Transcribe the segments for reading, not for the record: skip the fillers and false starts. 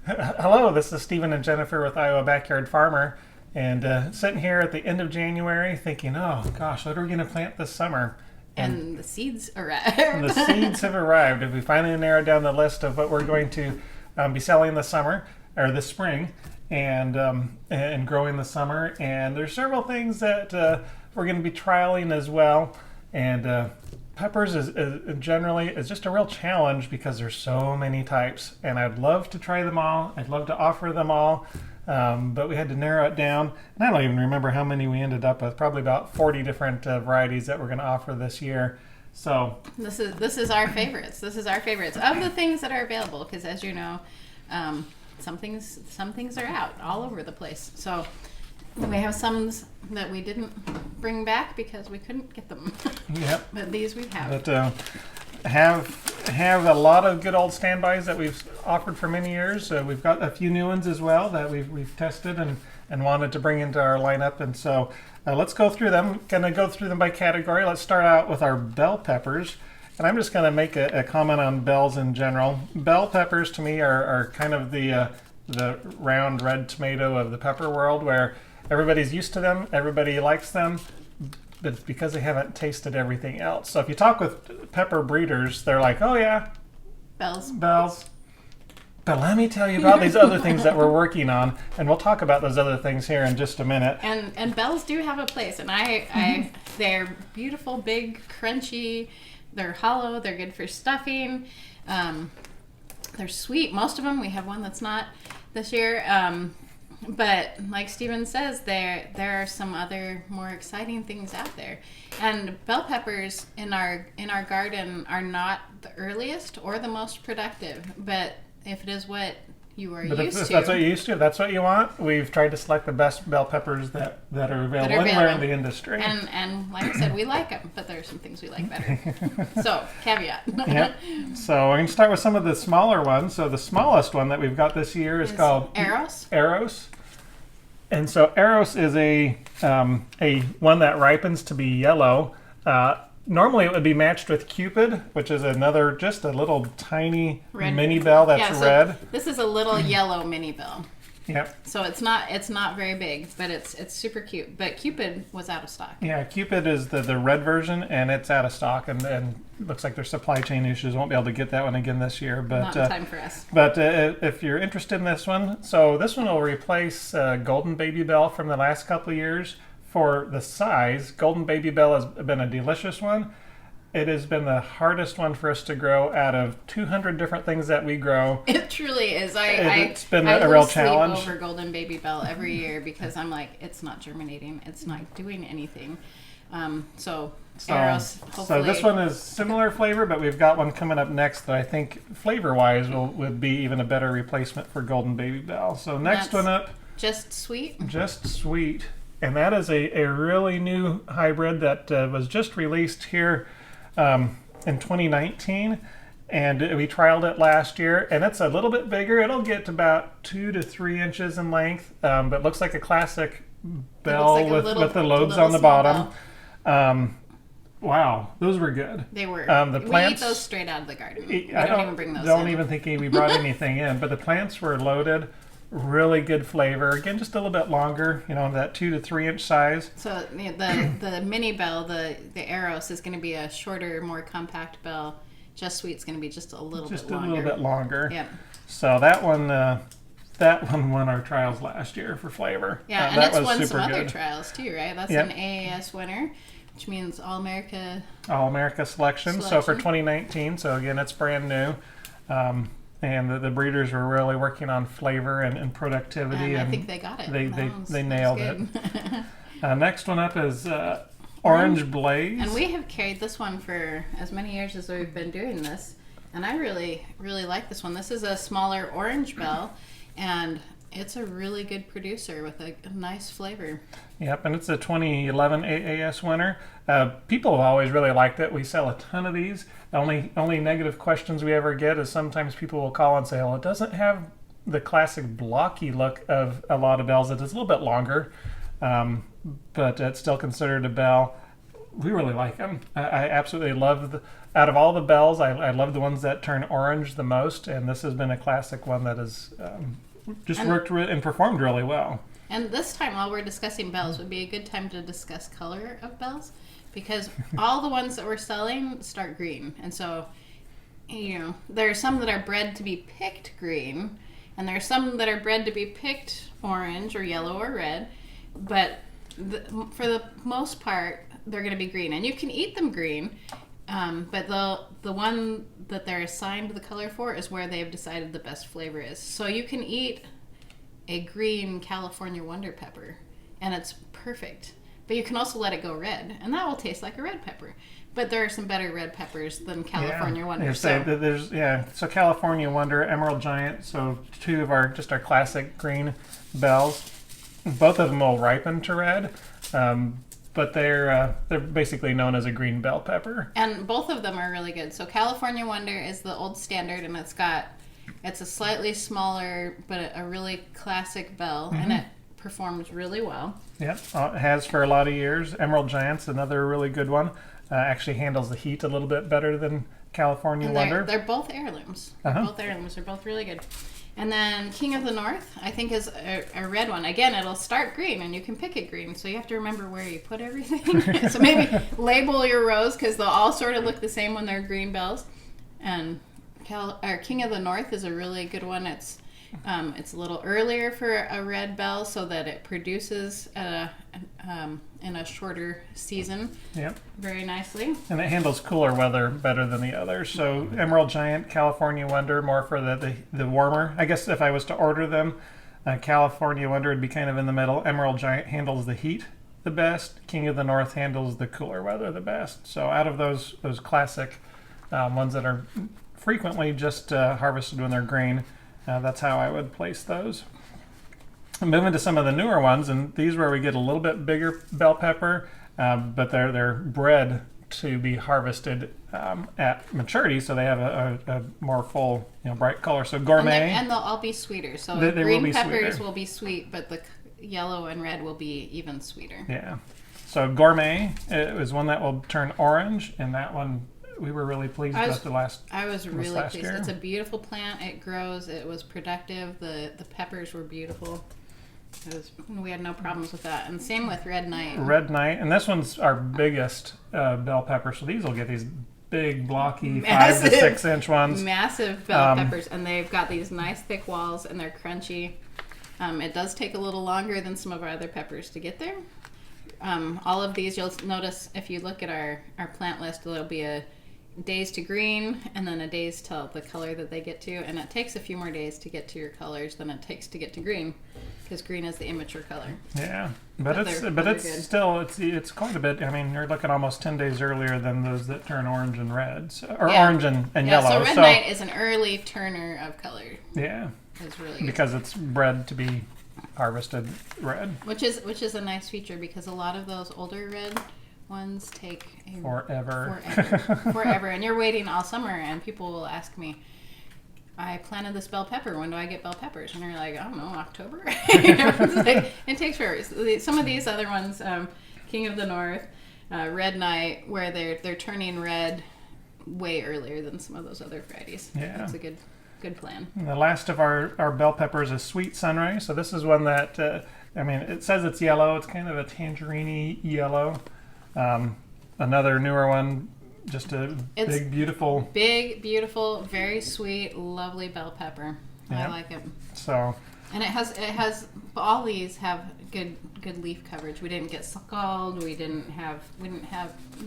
Hello, this is Stephen and Jennifer with Iowa Backyard Farmer, and sitting here at the end of January thinking, oh gosh, what are we going to plant this summer? And the seeds And the arrived. seeds have arrived, and we finally narrowed down the list of what we're going to be selling this summer, or this spring, and growing this summer. And there's several things that we're going to be trialing as well. And peppers is generally is just a real challenge because there's so many types, and I'd love to try them all. I'd love to offer them all, but we had to narrow it down. And I don't even remember how many we ended up with. Probably about 40 different varieties that we're going to offer this year. So This is our favorites. This is our favorites of the things that are available. Because as you know, some things are out all over the place. So we have some that we didn't bring back because we couldn't get them. yep. But these we have. But have a lot of good old standbys that we've offered for many years. We've got a few new ones as well that we've tested and wanted to bring into our lineup. And so let's go through them. Gonna go through them by category. Let's start out with our bell peppers. And I'm just gonna make a comment on bells in general. Bell peppers to me are kind of the round red tomato of the pepper world, where everybody's used to them, everybody likes them, but it's because they haven't tasted everything else. So if you talk with pepper breeders, they're like, oh yeah, Bells. bells. But let me tell you about these other things that we're working on, and we'll talk about those other things here in just a minute. And bells do have a place, and they're beautiful, big, crunchy. They're hollow. They're good for stuffing. They're sweet. Most of them. We have one that's not this year. But like Steven says, there are some other more exciting things out there. And bell peppers in our garden are not the earliest or the most productive. But if it is what you are But if used to, that's what you're used to, that's what you want. We've tried to select the best bell peppers that are available anywhere in the industry. and like I said, we like them, but there are some things we like better. So caveat. Yep. So we're going to start with some of the smaller ones. So the smallest one that we've got this year is called Eros. Eros. And so Eros is a one that ripens to be yellow. Normally it would be matched with Cupid, which is another just a little tiny Red. mini bell that's Yeah, so red. This is a little yellow mini bell. Yep. So it's not very big, but it's super cute. But Cupid was out of stock. Yeah, Cupid is the red version, and it's out of stock, and looks like there's supply chain issues. Won't be able to get that one again this year. But Not in time for us. But if you're interested in this one, so this one will replace Golden Baby Bell from the last couple of years. For the size, Golden Baby Bell has been a delicious one. It has been the hardest one for us to grow out of 200 different things that we grow. It truly is. It's been I a real lose sleep challenge. over Golden Baby Bell every year because I'm like, it's not germinating. It's not doing anything. So Eros, hopefully. So this one is similar flavor, but we've got one coming up next that I think flavor-wise would be even a better replacement for Golden Baby Bell. So next one up, Just Sweet. Just Sweet. And that is a really new hybrid that was just released here in 2019. And we trialed it last year, and it's a little bit bigger. It'll get to about 2 to 3 inches in length, but looks like a classic bell like with the lobes on the small bottom. Wow, those were good. They were. The We plants, eat those straight out of the garden. We I don't even bring those don't in. even think we brought anything in, but the plants were loaded. Really good flavor. Again, just a little bit longer, that 2 to 3 inch size. So the mini bell, the Eros, is going to be a shorter, more compact bell. Just Sweet's going to be just a little bit longer. Just a little bit longer. Yeah. So that one won our trials last year for flavor. Yeah, and that it's was won super some other good. trials too, right? That's Yep. an AAS winner, which means All America. All America selection. So for 2019, so again, it's brand new. And the breeders were really working on flavor and productivity. And I and think they got it. They nailed it. Next one up is Orange Blaze. And we have carried this one for as many years as we've been doing this. And I really, really like this one. This is a smaller orange bell, and it's a really good producer with a nice flavor. Yep, and it's a 2011 AAS winner. People have always really liked it. We sell a ton of these. The only negative questions we ever get is sometimes people will call and say, well, it doesn't have the classic blocky look of a lot of bells. It is a little bit longer, but it's still considered a bell. We really like them. I absolutely love out of all the bells, I love the ones that turn orange the most, and this has been a classic one that has just worked and performed really well. And this time, while we're discussing bells, would be a good time to discuss color of bells, because all the ones that we're selling start green. And so, there are some that are bred to be picked green, and there are some that are bred to be picked orange or yellow or red. But for the most part, they're going to be green. And you can eat them green, but the one that they're assigned the color for is where they've decided the best flavor is. So you can eat a green California Wonder Pepper, and it's perfect. But you can also let it go red, and that will taste like a red pepper. But there are some better red peppers than California Wonder. So California Wonder, Emerald Giant, so two of our classic green bells. Both of them will ripen to red, but they're basically known as a green bell pepper. And both of them are really good. So California Wonder is the old standard, and it's a slightly smaller but a really classic bell, and it performs really well. Yep, it has for a lot of years. Emerald Giant's another really good one. Actually handles the heat a little bit better than California Wonder. They're both heirlooms. They're both really good. And then King of the North, I think, is a red one. Again, it'll start green, and you can pick it green, so you have to remember where you put everything. So maybe label your rows, because they'll all sort of look the same when they're green bells. And King of the North is a really good one. It's a little earlier for a red bell, so that it produces in a shorter season. Yep. Very nicely. And it handles cooler weather better than the others. So Emerald Giant, California Wonder, more for the warmer. I guess if I was to order them, California Wonder would be kind of in the middle. Emerald Giant handles the heat the best. King of the North handles the cooler weather the best. So out of those classic ones that are frequently just harvested when they're green, that's how I would place those. Moving to some of the newer ones, and these where we get a little bit bigger bell pepper, but they're bred to be harvested at maturity, so they have a more full, bright color. So Gourmet, and they'll all be sweeter. So they green peppers will be sweet, but the yellow and red will be even sweeter. Yeah. So Gourmet is one that will turn orange, and that one we were really pleased with the last. I was really pleased. Year. It's a beautiful plant. It grows. It was productive. The peppers were beautiful. We had no problems with that. And same with Red Knight. Red Knight, and this one's our biggest bell pepper. So these will get these big, blocky, 5 to 6 inch ones. Massive bell peppers, and they've got these nice thick walls, and they're crunchy. It does take a little longer than some of our other peppers to get there. All of these, you'll notice if you look at our plant list, there'll be a days to green and then a days till the color that they get to, and it takes a few more days to get to your colors than it takes to get to green, because green is the immature color. Yeah, but it's still quite a bit. I mean, you're looking almost 10 days earlier than those that turn orange and red, orange and yellow. So Red Knight is an early turner of color. Yeah, it's really good. Because it's bred to be harvested red, which is a nice feature, because a lot of those older red ones take forever, and you're waiting all summer, and people will ask me, I planted this bell pepper, when do I get bell peppers? And you're like, I don't know, October. It takes forever. Some of these other ones, King of the North, Red Knight, where they're turning red way earlier than some of those other varieties. Yeah, that's a good plan. And the last of our bell peppers is Sweet Sunrise. So this is one that it says it's yellow. It's kind of a tangerine yellow. Another newer one, just big, beautiful, very sweet, lovely bell pepper. Yeah. I like it. So, and it has all these have good leaf coverage. We didn't get scald. We didn't have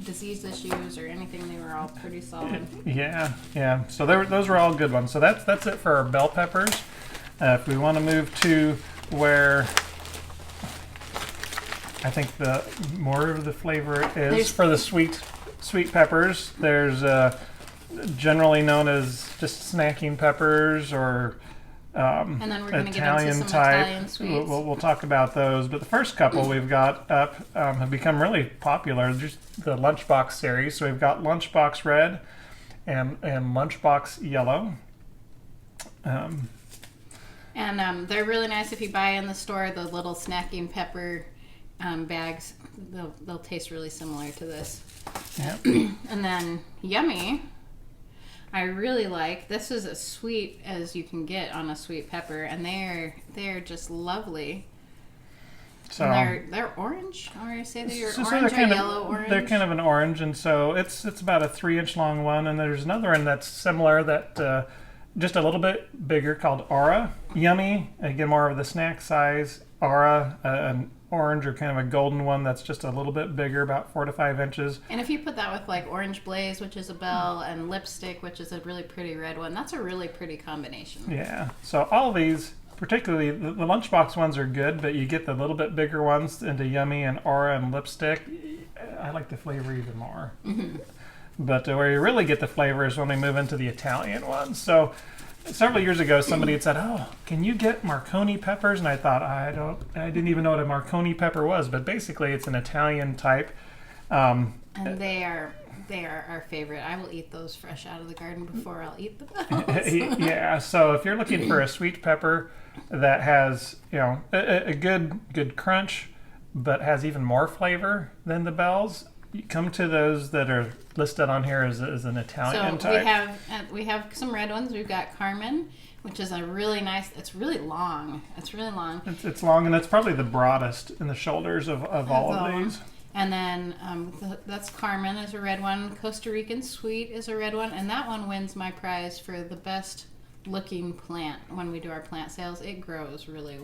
disease issues or anything. They were all pretty solid. Yeah. So those were all good ones. So that's it for our bell peppers. If we want to move to where I think the more of the flavor is for the sweet peppers. There's generally known as just snacking peppers, or and then we're going to get into some type. Italian sweets. We'll talk about those. But the first couple we've got up have become really popular. Just the Lunchbox series. So we've got Lunchbox Red and Lunchbox Yellow. And they're really nice if you buy in the store the little snacking pepper bags. They'll taste really similar to this. Yep. And then Yummy I really like. This is as sweet as you can get on a sweet pepper, and they're just lovely. So And they're orange, or I say they're so orange they're or yellow orange. They're kind of an orange, and so it's about a 3-inch long one. And there's another one that's similar, that just a little bit bigger, called Aura. Yummy, again more of the snack size. Aura, an orange or kind of a golden one that's just a little bit bigger, about 4 to 5 inches. And if you put that with like Orange Blaze, which is a bell, and Lipstick, which is a really pretty red one, that's a really pretty combination. Yeah. So all of these, particularly the Lunchbox ones, are good, but you get the little bit bigger ones into Yummy and Aura and Lipstick. I like the flavor even more. Mm-hmm. But where you really get the flavor is when we move into the Italian ones. So several years ago, somebody had said, "Oh, can you get Marconi peppers?" And I thought, I didn't even know what a Marconi pepper was. But basically, it's an Italian type. And they are our favorite. I will eat those fresh out of the garden before I'll eat the bells. Yeah. So if you're looking for a sweet pepper that has, a good crunch, but has even more flavor than the bells, you come to those that are listed on here as an Italian type. We have some red ones. We've got Carmen, which is a really nice. It's really long. It's long, and it's probably the broadest in the shoulders of all of these. And then that's Carmen is a red one. Costa Rican Sweet is a red one, and that one wins my prize for the best looking plant when we do our plant sales. It grows really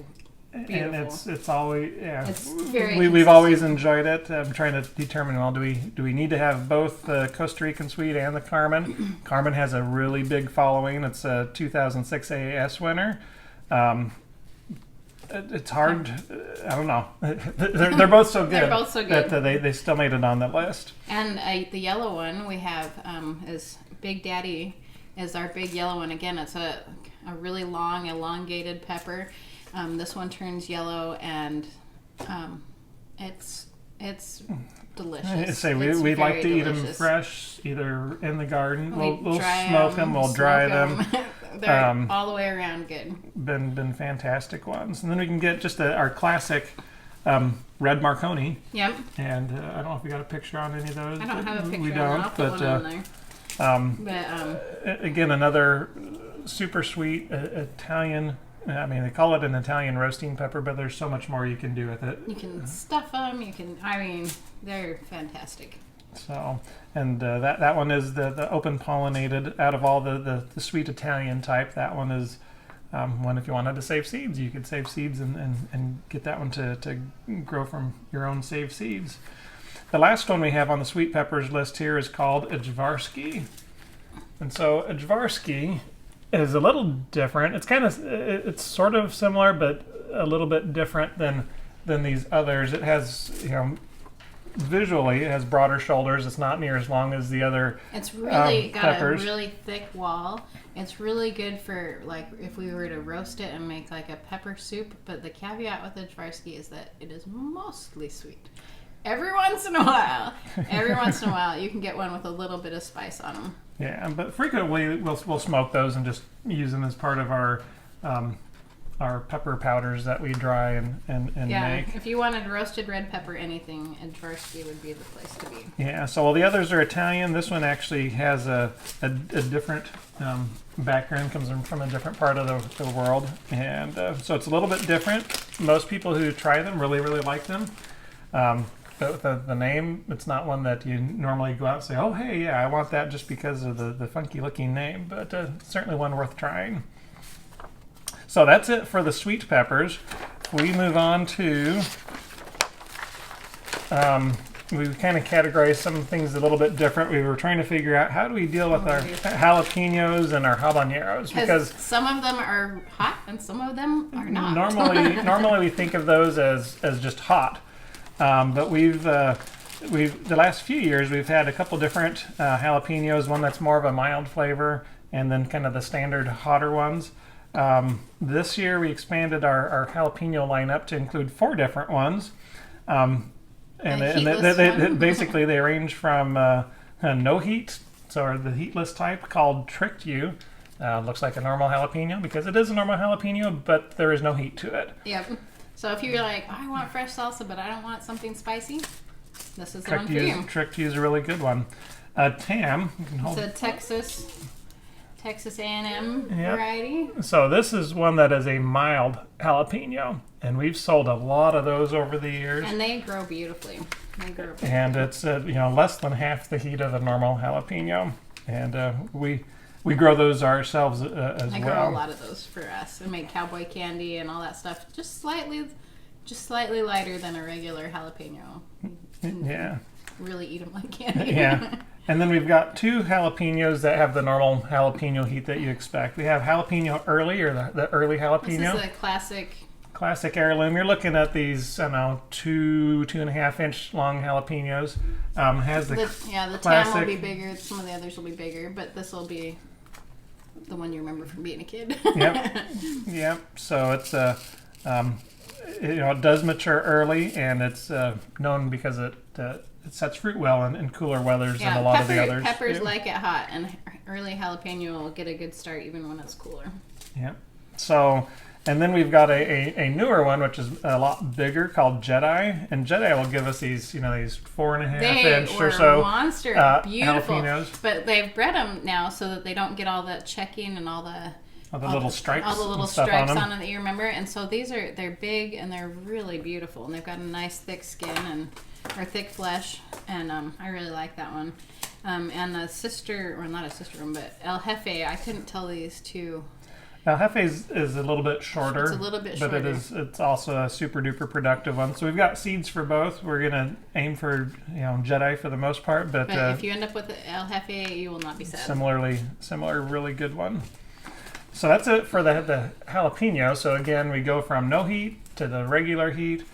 beautiful. And it's always, yeah. It's very we've always enjoyed it. I'm trying to determine, well, do we need to have both the Costa Rican Sweet and the Carmen? Carmen has a really big following. It's a 2006 AAS winner. It's hard. I don't know. They're both so good. They're both so good that they still made it on the list. And the yellow one we have is Big Daddy. Is our big yellow one. Again, it's a really long, elongated pepper. This one turns yellow, and it's delicious. We like to eat them delicious. Fresh, either in the garden. We'll dry smoke them. We'll dry them. They're all the way around good. Been fantastic ones. And then we can get just our classic red Marconi. Yep. And I don't know if we got a picture on any of those. I don't have a picture. We don't. I'll put one in there. Again, another super sweet Italian. I mean, they call it an Italian roasting pepper, but there's so much more you can do with it. You can stuff them. They're fantastic. So, and that one is the open pollinated. Out of all the sweet Italian type, that one is one. If you wanted to save seeds, you could save seeds and get that one to grow from your own saved seeds. The last one we have on the sweet peppers list here is called Ajvarksi. And so Ajvarksi is a little different. It's sort of similar, but a little bit different than these others. It has, visually it has broader shoulders. It's not near as long as the other It's really got peppers. a really thick wall. It's really good for like if we were to roast it and make like a pepper soup, but the caveat with Ajvarski is that it is mostly sweet. Every once in a while, you can get one with a little bit of spice on them. Yeah, but frequently we'll smoke those and just use them as part of our pepper powders that we dry and make. If you wanted roasted red pepper anything, Ajvarski would be the place to be. Yeah, so while the others are Italian, this one actually has a different background, comes from a different part of the world, and so it's a little bit different. Most people who try them really, really like them. The name, it's not one that you normally go out and say, oh, hey, yeah, I want that just because of the funky looking name, but certainly one worth trying. So that's it for the sweet peppers. We move on to, we've kind of categorized some things a little bit different. We were trying to figure out how do we deal with our jalapenos and our habaneros, because some of them are hot and some of them are not. Normally we think of those as just hot. But we've the last few years we've had a couple different jalapenos. One that's more of a mild flavor, and then kind of the standard hotter ones. This year we expanded our jalapeno lineup to include 4 different ones, and they basically they range from no heat, so the heatless type called Tricked You. Looks like a normal jalapeno because it is a normal jalapeno, but there is no heat to it. Yep. So if you're like, I want fresh salsa, but I don't want something spicy, this is the one for you. Tricked You is a really good one. Tam, you can hold. It's a Texas Texas A&M Yep. variety. So this is one that is a mild jalapeno, and we've sold a lot of those over the years. And they grow beautifully. They grow beautifully. And it's less than half the heat of a normal jalapeno, and we grow those ourselves as I well. grow a lot of those for us and make cowboy candy and all that stuff. Just slightly lighter than a regular jalapeno. Yeah. Really eat them like candy. Yeah. And then we've got 2 jalapenos that have the normal jalapeno heat that you expect. We have Jalapeno Early, or the early jalapeno. This is a classic Heirloom. You're looking at these, 2.5 inch long jalapenos. Has the the classic, tam will be bigger. Some of the others will be bigger, but this will be the one you remember from being a kid. Yep. So it's it does mature early, and it's known because it sets fruit well in cooler weathers than a lot of the others. Peppers like it hot, and early jalapeno will get a good start even when it's cooler. Yeah. So, and then we've got a newer one, which is a lot bigger, called Jedi. And Jedi will give us these, these 4.5 inch or so monster, beautiful. jalapenos. But they've bred them now so that they don't get all that checking and all the little stripes, all the little and stuff stripes on on them that you remember. And so they're big and they're really beautiful, and they've got a nice thick skin or thick flesh, and I really like that one. And a sister, or not a sister one, but El Jefe, I couldn't tell these two. El Jefe is a little bit shorter. It's a little bit but shorter. it's also a super duper productive one. So we've got seeds for both. We're gonna aim for Jedi for the most part, but if you end up with the El Jefe, you will not be sad. Similar, really good one. So that's it for the jalapeno. So again, we go from no heat to the regular heat.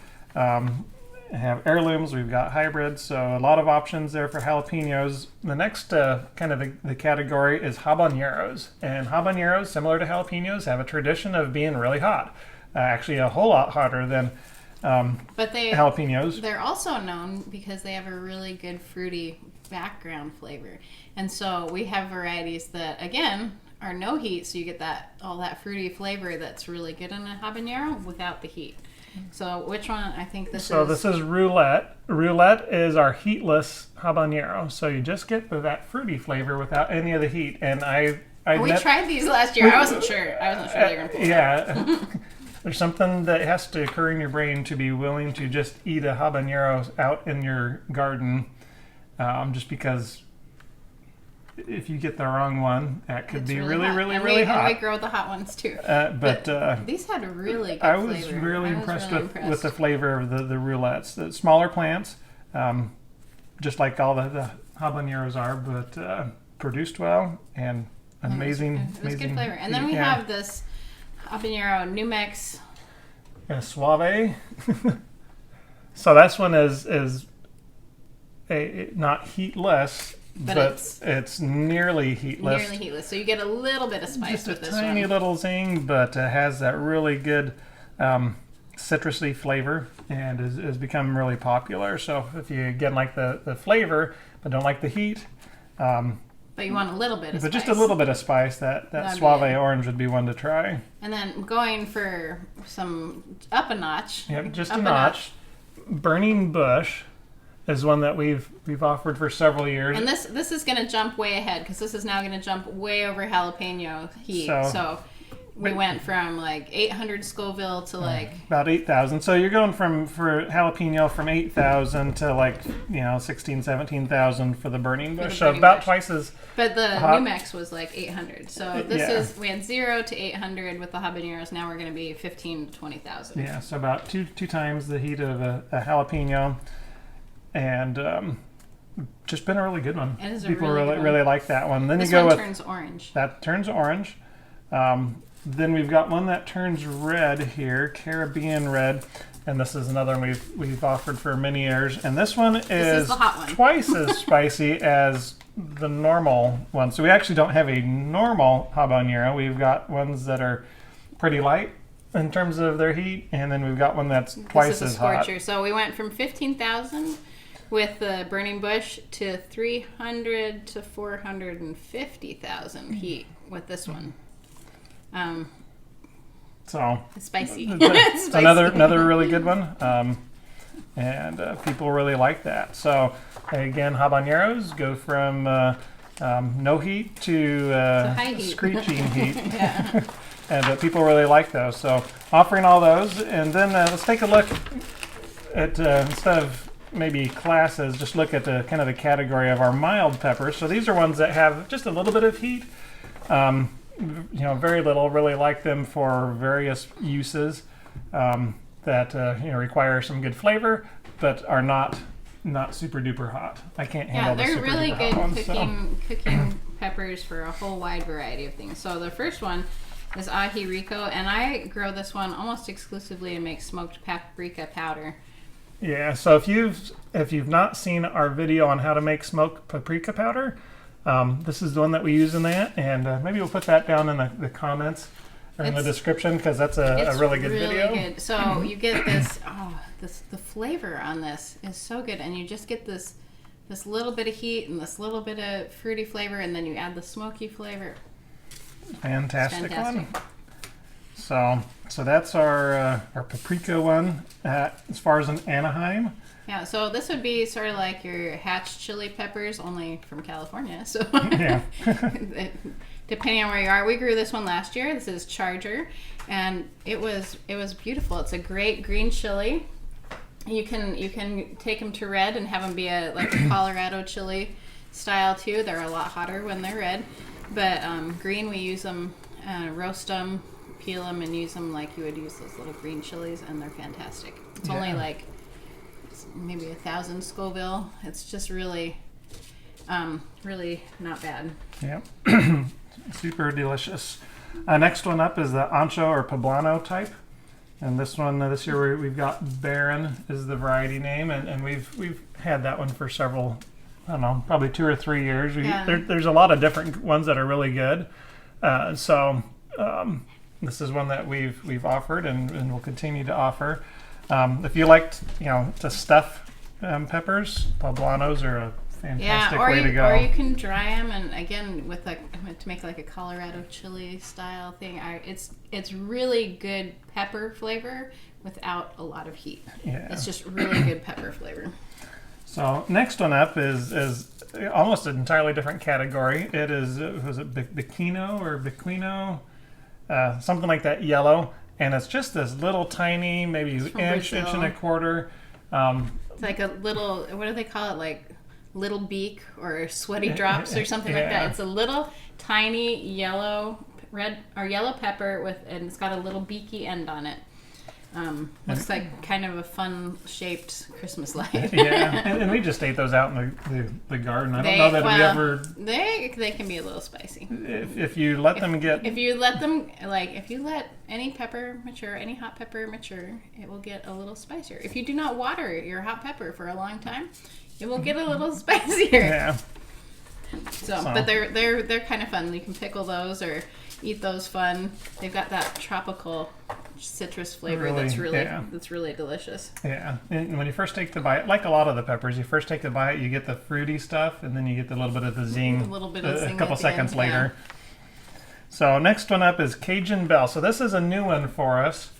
Have heirlooms, we've got hybrids, so a lot of options there for jalapenos. The next kind of the category is habaneros. And habaneros, similar to jalapenos, have a tradition of being really hot. Actually a whole lot hotter than jalapenos. They're also known because they have a really good fruity background flavor. And so we have varieties that, again, are no heat, so you get all that fruity flavor that's really good in a habanero without the heat. So which one? I think this is... So this is Roulette. Roulette is our heatless habanero. So you just get that fruity flavor without any of the heat. And we tried these last year. I wasn't sure they were going to pull Yeah. There's something that has to occur in your brain to be willing to just eat a habanero out in your garden, just because if you get the wrong one, that could be really hot. And we grow the hot ones too. But these had a really good I flavor. was really impressed with the flavor of the roulettes. The smaller plants, just like all the habaneros are, but produced well and amazing. It was good flavor. And then we have this habanero Numex. Suave. So this one is not heatless. But it's nearly heatless. Nearly heatless. So you get a little bit of spice with this one. Just a tiny little zing, but it has that really good citrusy flavor and has become really popular. So if you, again, like the flavor but don't like the heat. But you want a little bit of spice. But just a little bit of spice, that Suave orange would be one to try. And then going for some up a notch. Yep, just a notch. Burning Bush is one that we've offered for several years. And this is going to jump way ahead because this is now going to jump way over jalapeno heat. So we went from like 800 Scoville to about 8,000. So you're going for jalapeno from 8,000 to like 16,000, 17,000 for the Burning Bush. So about twice as. But the hot. Numex was like 800. So we had 0 to 800 with the habaneros. Now we're going to be 15 to 20,000. Yeah, so about two times the heat of a jalapeno. And just been a really good one. It is People really really like that one. Then this you go one with turns orange. That turns orange. Then we've got one that turns red here, Caribbean Red, and this is another one we've offered for many years. And this one is the hot one. Twice as spicy as the normal one. So we actually don't have a normal habanero. We've got ones that are pretty light in terms of their heat, and then we've got one that's twice as hot. So we went from 15,000 with the Burning Bush to 300 to 450,000 heat with this one. So it's spicy. It's another really good one, and people really like that. So again, habaneros go from No heat to high heat. screeching heat. Yeah. And people really like those. So offering all those. And then let's take a look at, instead of maybe classes, just look at the kind of the category of our mild peppers. So these are ones that have just a little bit of heat. Very little. Really like them for various uses that require some good flavor, but are not super duper hot. I can't handle the they're super really duper good hot ones, cooking peppers for a whole wide variety of things. So the first one is Aji Rico, and I grow this one almost exclusively and make smoked paprika powder. Yeah, so if you've not seen our video on how to make smoked paprika powder, this is the one that we use in that, and maybe we'll put that down in the comments or in the description, because that's a really good video. Good. So you get this. The flavor on this is so good, and you just get this little bit of heat and this little bit of fruity flavor, and then you add the smoky flavor. Fantastic one. So that's our paprika one. As far as an Anaheim. Yeah, so this would be sort of like your hatch chili peppers, only from California. So yeah. Depending on where you are, we grew this one last year. This is Charger, and it was beautiful. It's a great green chili. You can take them to red and have them be like a Colorado chili style too. They're a lot hotter when they're red, but green we use them, roast them, peel them, and use them like you would use those little green chilies, and they're fantastic. It's only like maybe 1,000 Scoville. It's just really not bad. Yep. Super delicious. Next one up is the Ancho or Poblano type. And this one, this year we've got Baron is the variety name, and we've had that one for several, I don't know, probably 2 or 3 years. There's a lot of different ones that are really good. So this is one that we've offered and will continue to offer. If you liked, to stuff peppers, Poblanos are a fantastic way to go. Or you can dry them, and again with to make like a Colorado chili style thing. It's really good pepper flavor without a lot of heat. Yeah. It's just really good pepper flavor. So next one up is almost an entirely different category. It is Biquino, something like that, yellow, and it's just this little tiny, maybe inch and a quarter. It's like a little, what do they call it, like little beak or sweaty drops or something like that. It's a little tiny yellow pepper and it's got a little beaky end on it. Looks like kind of a fun shaped Christmas light. Yeah, and we just ate those out in the garden. I don't know that we ever. They can be a little spicy. If you let them get. If you let any pepper mature, any hot pepper mature, it will get a little spicier. If you do not water your hot pepper for a long time, it will get a little spicier. Yeah. So, but they're kind of fun. You can pickle those or eat those fun. They've got that tropical citrus flavor that's really delicious. Yeah, and when you first take the bite, like a lot of the peppers, you first take the bite, you get the fruity stuff, and then you get the little bit of the zing a couple seconds later. So next one up is Cajun Belle. So this is a new one for us,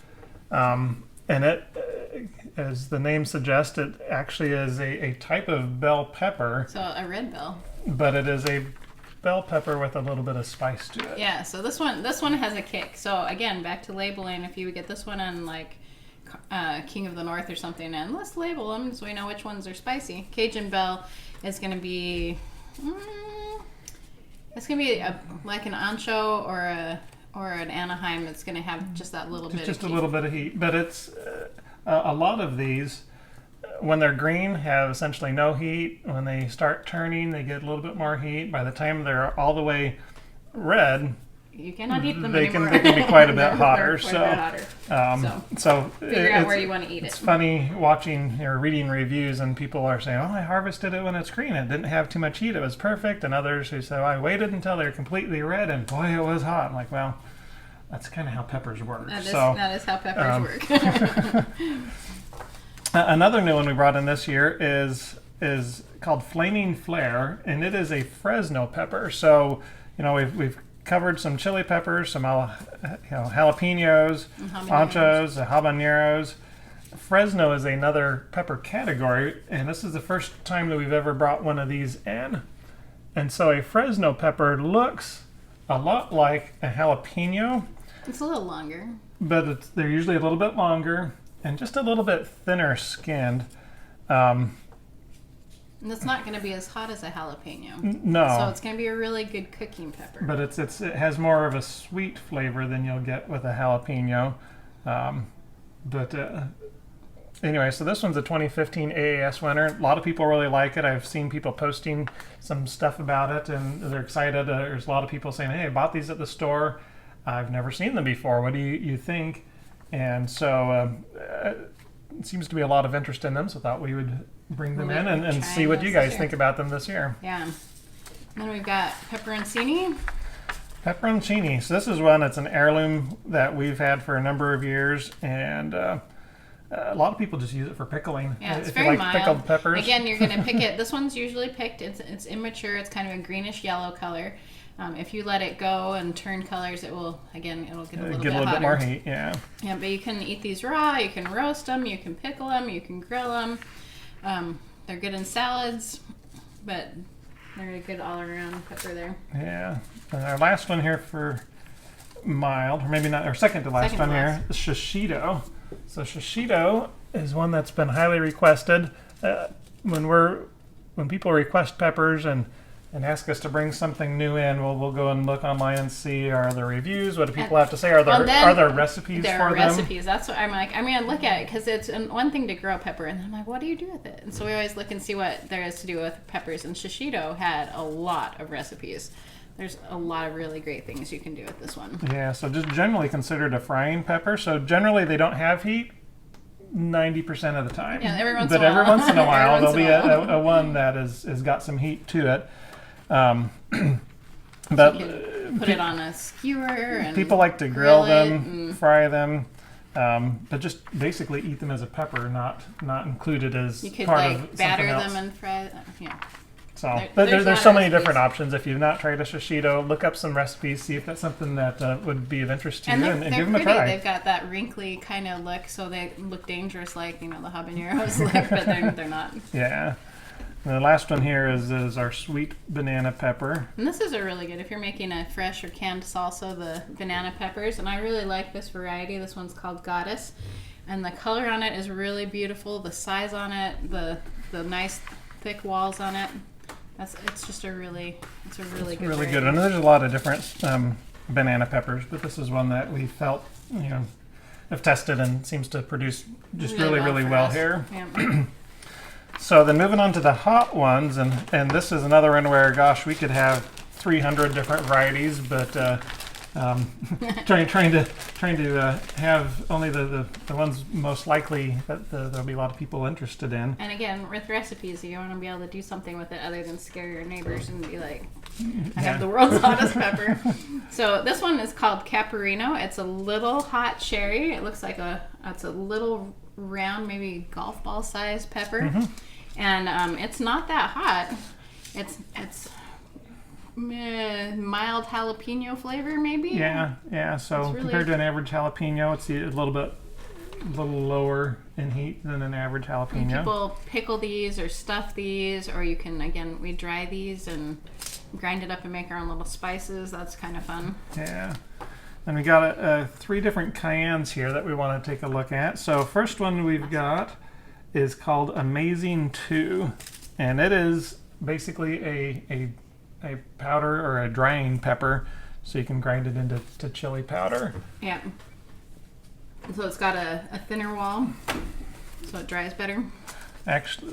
and it, as the name suggests, it actually is a type of bell pepper. So a red bell. But it is a bell pepper with a little bit of spice to it. Yeah, so this one has a kick. So again, back to labeling. If you would get this one on like King of the North or something, and let's label them so we know which ones are spicy. Cajun Belle is going to be, it's going to be like an ancho or an Anaheim. It's going to have just that little bit. Just a little bit of heat, but it's a lot of these. When they're green, have essentially no heat. When they start turning, they get a little bit more heat. By the time they're all the way red, you cannot eat them anymore. They can be quite a bit hotter. So figure out where you want to eat it. It's funny watching or reading reviews, and people are saying, "Oh, I harvested it when it's green. It didn't have too much heat. It was perfect." And others who say, "I waited until they're completely red, and boy, it was hot." I'm like, well, that's kind of how peppers work. That is how peppers work. Another new one we brought in this year is called Flaming Flare, and it is a Fresno pepper. So, we've covered some chili peppers, some jalapenos, anchos, habaneros. Fresno is another pepper category, and this is the first time that we've ever brought one of these in. And so a Fresno pepper looks a lot like a jalapeno, It's a little longer. but they're usually a little bit longer and just a little bit thinner skinned. And it's not going to be as hot as a jalapeno. No. So it's going to be a really good cooking pepper. But it has more of a sweet flavor than you'll get with a jalapeno. Anyway, so this one's a 2015 AAS winner. A lot of people really like it. I've seen people posting some stuff about it, and they're excited. There's a lot of people saying, hey, I bought these at the store. I've never seen them before. What do you think? And so it seems to be a lot of interest in them, so I thought we would bring them in and see what you guys think about them this year. Yeah. And then we've got Pepperoncini. Pepperoncini. So this is one that's an heirloom that we've had for a number of years, and a lot of people just use it for pickling. Yeah, it's if very you like mild. pickled peppers. Again, you're going to pick it. This one's usually picked. It's immature. It's kind of a greenish yellow color. If you let it go and turn colors, it'll get a little bit more heat. Yeah. Yeah, but you can eat these raw. You can roast them. You can pickle them. You can grill them. They're good in salads, but they're a good all-around pepper there. Yeah. And our last one here for mild, or maybe not, or second to last one here, is Shishito. So Shishito is one that's been highly requested. When people request peppers and ask us to bring something new in, we'll go and look online and see, are there reviews? What do people have to say? Are there recipes for them? There are recipes. That's what I'm like. I look at it because it's one thing to grow a pepper, and I'm like, what do you do with it? And so we always look and see what there is to do with peppers. And Shishito had a lot of recipes. There's a lot of really great things you can do with this one. Yeah, so just generally considered a frying pepper. So generally they don't have heat 90% of the time. Yeah, every once in a while there'll be a one that has got some heat to it. But you can put it on a skewer. And people like to grill them, fry them, but just basically eat them as a pepper, not included as you could part of something batter else. them and fry them. Yeah. So there's so many different options. If you've not tried a Shishito, look up some recipes, see if that's something that would be of interest to you, and give them a try. They've got that wrinkly kind of look, so they look dangerous, like the habaneros look, but they're not. Yeah. And the last one here is our sweet banana pepper. And this is a really good if you're making a fresh or canned salsa, the banana peppers. And I really like this variety. This one's called Goddess, and the color on it is really beautiful. The size on it, the nice thick walls on it. It's a really good Really variety. good. And there's a lot of different banana peppers, but this is one that we felt have tested and seems to produce just really well here. Yeah. So then moving on to the hot ones, and this is another one where, gosh, we could have 300 different varieties, but trying to have only the ones most likely that there'll be a lot of people interested in. And again, with recipes, you want to be able to do something with it other than scare your neighbors and be like, I have the world's hottest pepper. So this one is called Capperino. It's a little hot cherry. It looks like it's a little round, maybe golf ball size pepper. Mm-hmm. And it's not that hot. It's mild jalapeno flavor, maybe. Yeah. So really compared to an average jalapeno, it's a little lower in heat than an average jalapeno. People pickle these or stuff these, or you can we dry these and grind it up and make our own little spices. That's kind of fun. Yeah. And we got 3 different cayennes here that we want to take a look at. So first one we've got is called Amazing 2, and it is basically a powder or a drying pepper, so you can grind it into chili powder. Yeah. So it's got a thinner wall, so it dries better. Actually,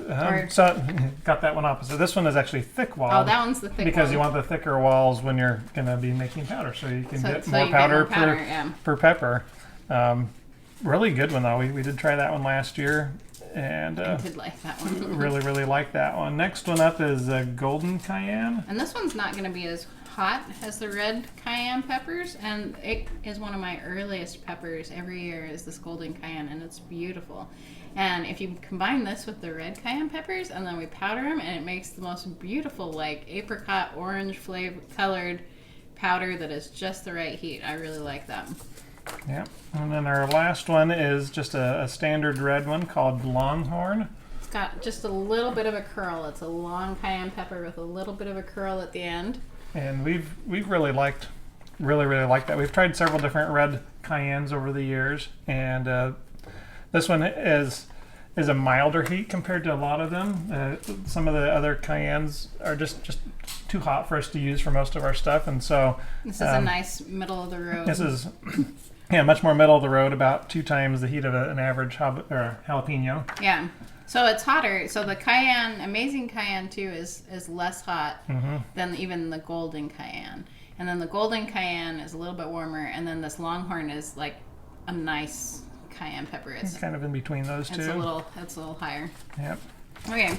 so got that one opposite. This one is actually thick walled. Oh, that one's the thick because one. you want the thicker walls when you're going to be making powder, so you can get more powder per pepper. Really good one though. We did try that one last year, and I did like that one. really like that one. Next one up is Golden Cayenne. And this one's not going to be as hot as the red cayenne peppers, and it is one of my earliest peppers every year is this golden cayenne, and it's beautiful. And if you combine this with the red cayenne peppers and then we powder them, and it makes the most beautiful like apricot orange colored powder that is just the right heat. I really like that. Yeah. And then our last one is just a standard red one called Longhorn. got just a little bit of a curl. It's a long cayenne pepper with a little bit of a curl at the end. And we've really liked that. We've tried several different red cayennes over the years, and this one is a milder heat compared to a lot of them. Some of the other cayennes are just too hot for us to use for most of our stuff, and so this is a nice middle of the road. This is much more middle of the road, about 2 times the heat of an average jalapeno. Yeah. So it's hotter. So the cayenne, amazing cayenne too, is less hot than even the golden cayenne. And then the golden cayenne is a little bit warmer, and then this Longhorn is like a nice cayenne pepper. It's kind of in between those two. It's a little higher. Yep. Okay.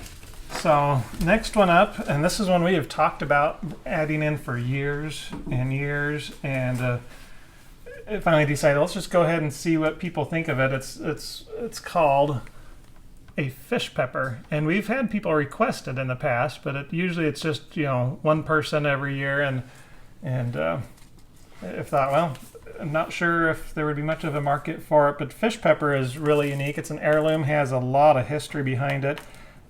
So next one up, and this is one we have talked about adding in for years and years, and finally decided let's just go ahead and see what people think of it. It's called a fish pepper, and we've had people request it in the past, but usually it's just one person every year, and I thought, well, I'm not sure if there would be much of a market for it, but fish pepper is really unique. It's an heirloom, has a lot of history behind it.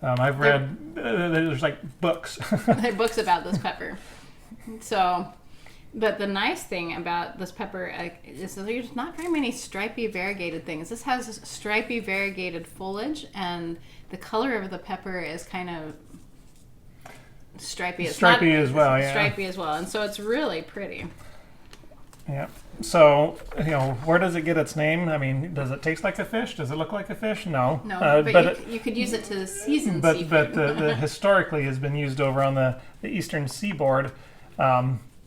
I've read there's like books. There are books about this pepper. So, but the nice thing about this pepper is that there's not very many stripy variegated things. This has stripy variegated foliage, and the color of the pepper is kind of stripy. Stripy as well, yeah. Stripy as well, and so it's really pretty. Yeah. So, where does it get its name? I mean, does it taste like a fish? Does it look like a fish? No. No, but you could use it to season seafood. But the historically has been used over on the eastern seaboard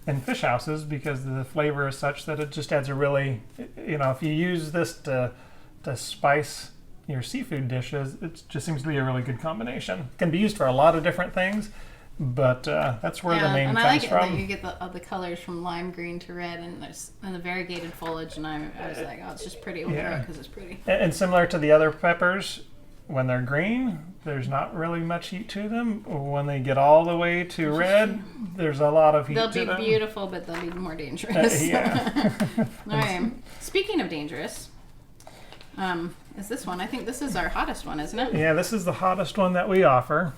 in fish houses because the flavor is such that it just adds a really, if you use this to spice your seafood dishes, it just seems to be a really good combination. It can be used for a lot of different things. But that's where the name comes from. And I like it that you get the colors from lime green to red, and the variegated foliage. And I was like, oh, it's just pretty because it's pretty. And similar to the other peppers, when they're green, there's not really much heat to them. When they get all the way to red, there's a lot of heat to them. They'll be beautiful, but they'll be more dangerous. Yeah. All right. Speaking of dangerous, is this one? I think this is our hottest one, isn't it? Yeah, this is the hottest one that we offer.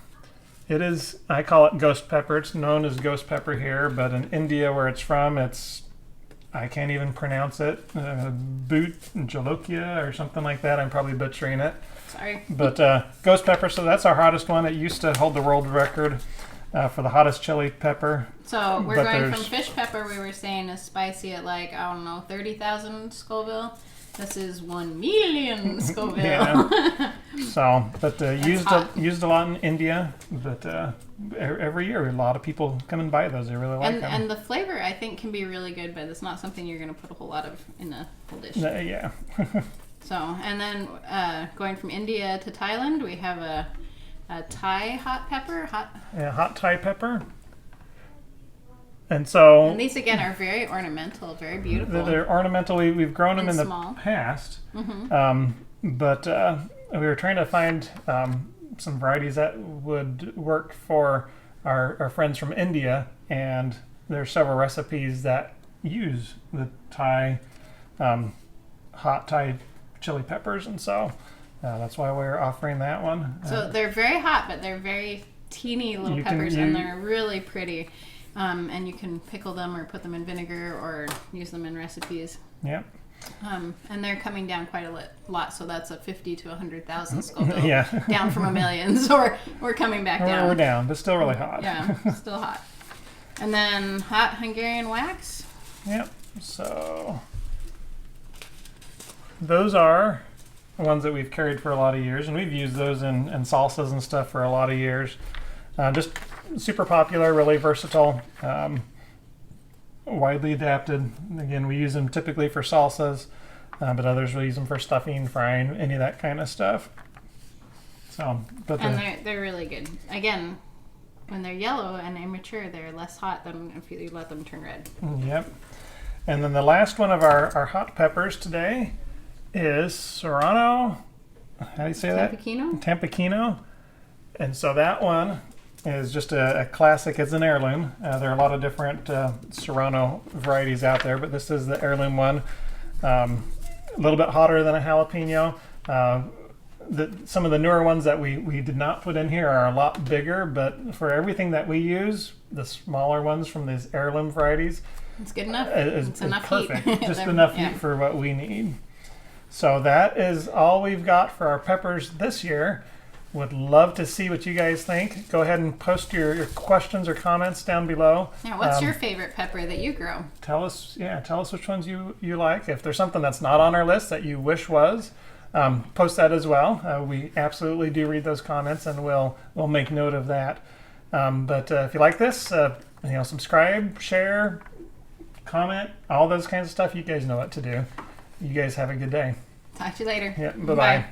It is, I call it ghost pepper. It's known as ghost pepper here, but in India where it's from, I can't even pronounce it. Bhut Jolokia or something like that. I'm probably butchering it. Sorry. But ghost pepper, so that's our hottest one. It used to hold the world record for the hottest chili pepper. So we're going from fish pepper, we were saying, is spicy at 30,000 Scoville. This is 1 million Scoville. Yeah. So, but used a lot in India. But every year, a lot of people come and buy those. They really like them. And the flavor, I think, can be really good, but it's not something you're going to put a whole lot of in a whole dish. Yeah. So, and then going from India to Thailand, we have a Thai hot pepper. Hot Thai pepper. And so, and these again are very ornamental, very beautiful. They're ornamental. We've grown them in small. the past, but we were trying to find some varieties that would work for our friends from India, and there are several recipes that use the Thai hot Thai chili peppers, and so that's why we're offering that one. So they're very hot, but they're very teeny little peppers, and they're really pretty. And you can pickle them or put them in vinegar or use them in recipes. Yep. And they're coming down quite a lot, so that's a 50 to 100,000 Scoville. Yeah. Down from a million, so we're coming back down. We're down, but still really hot. Yeah, still hot. And then hot Hungarian wax. Yep. So those are ones that we've carried for a lot of years, and we've used those in salsas and stuff for a lot of years. Just super popular, really versatile, widely adapted. Again, we use them typically for salsas, but others will use them for stuffing, frying, any of that kind of stuff. So, and they're really good. Again, when they're yellow and immature, they're less hot than if you let them turn red. Yep. And then the last one of our hot peppers today is Serrano. How do you say that? Tampiquino. And so that one is just a classic. It's an heirloom. There are a lot of different Serrano varieties out there, but this is the heirloom one. A little bit hotter than a jalapeno. some of the newer ones that we did not put in here are a lot bigger, but for everything that we use, the smaller ones from these heirloom varieties, It's good enough. it's enough perfect. heat. Just enough heat for what we need. So that is all we've got for our peppers this year. Would love to see what you guys think. Go ahead and post your questions or comments down below. Yeah, what's your favorite pepper that you grow? Tell us which ones you like. If there's something that's not on our list that you wish was, post that as well. We absolutely do read those comments, and we'll make note of that. But if you like this, subscribe, share, comment, all those kinds of stuff. You guys know what to do. You guys have a good day. Talk to you later. Yeah, bye-bye.